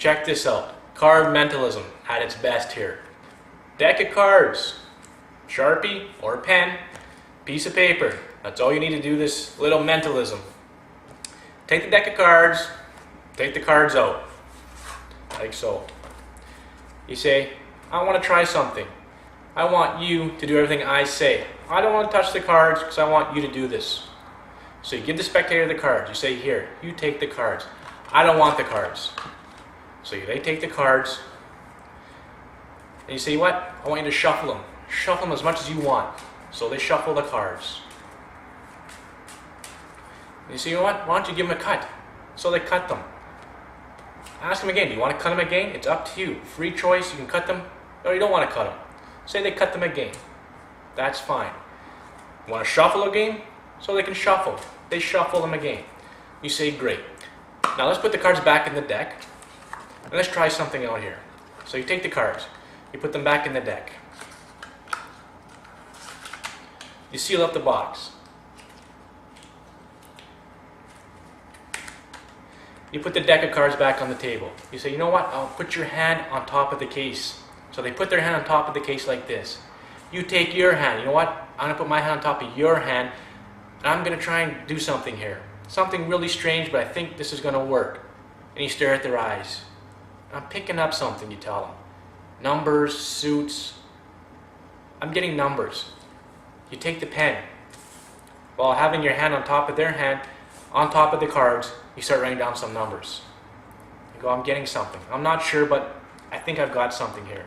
Check this out. Card mentalism at its best here. Deck of cards, Sharpie or a pen, piece of paper. That's all you need to do this little mentalism. Take the deck of cards, take the cards out, like so. You say, I want to try something. I want you to do everything I say. I don't want to touch the cards because I want you to do this. So you give the spectator the cards. You say, here, you take the cards. I don't want the cards. So they take the cards, and you say, what? I want you to shuffle them. Shuffle them as much as you want. So they shuffle the cards. And you say, you know what? Why don't you give them a cut? So they cut them. Ask them again. Do you want to cut them again? It's up to you. Free choice. You can cut them, or you don't want to cut them. Say they cut them again. That's fine. You want to shuffle again? So they can shuffle. They shuffle them again. You say, great. Now let's put the cards back in the deck. And let's try something out here. So you take the cards. You put them back in the deck. You seal up the box. You put the deck of cards back on the table. You say, you know what? I'll put your hand on top of the case. So they put their hand on top of the case like this. You take your hand. You know what? I'm going to put my hand on top of your hand. And I'm going to try and do something here. Something really strange, but I think this is going to work. And you stare at their eyes. I'm picking up something, you tell them. Numbers, suits. I'm getting numbers. You take the pen. While having your hand on top of their hand, on top of the cards, you start writing down some numbers. You go, I'm getting something. I'm not sure, but I think I've got something here.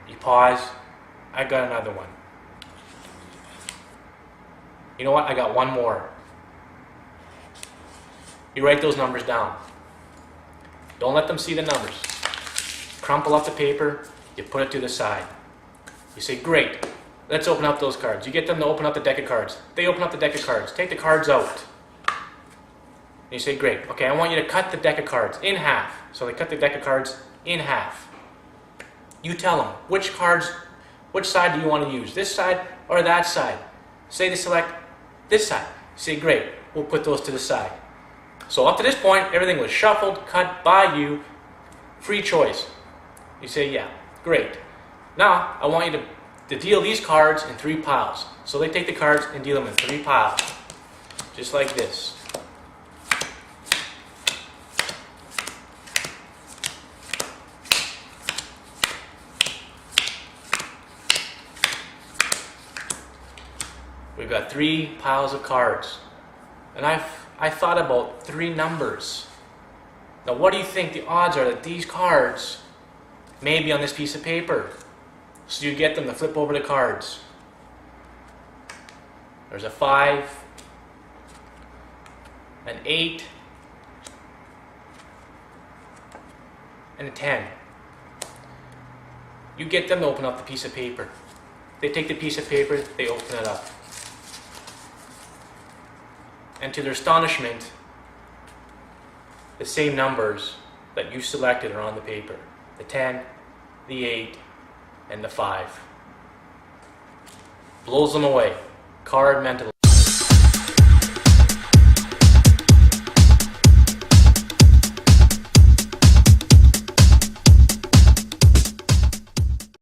You pause. I got another one. You know what? I got one more. You write those numbers down. Don't let them see the numbers. Crumple up the paper. You put it to the side. You say, great. Let's open up those cards. You get them to open up the deck of cards. They open up the deck of cards. Take the cards out. And you say, great. Okay, I want you to cut the deck of cards in half. So they cut the deck of cards in half. You tell them which cards, which side do you want to use? This side or that side? Say they select this side. Say, great. We'll put those to the side. So up to this point, everything was shuffled, cut by you, free choice. You say, yeah, great. Now, I want you to deal these cards in 3 piles. So they take the cards and deal them in 3 piles. Just like this. We've got 3 piles of cards. And I thought about 3 numbers. Now what do you think the odds are that these cards may be on this piece of paper? So you get them to flip over the cards. There's a 5, an 8, and a 10. You get them to open up the piece of paper. They take the piece of paper, they open it up. And to their astonishment, the same numbers that you selected are on the paper. The 10, the 8, and the 5. Blows them away. Card mentalism.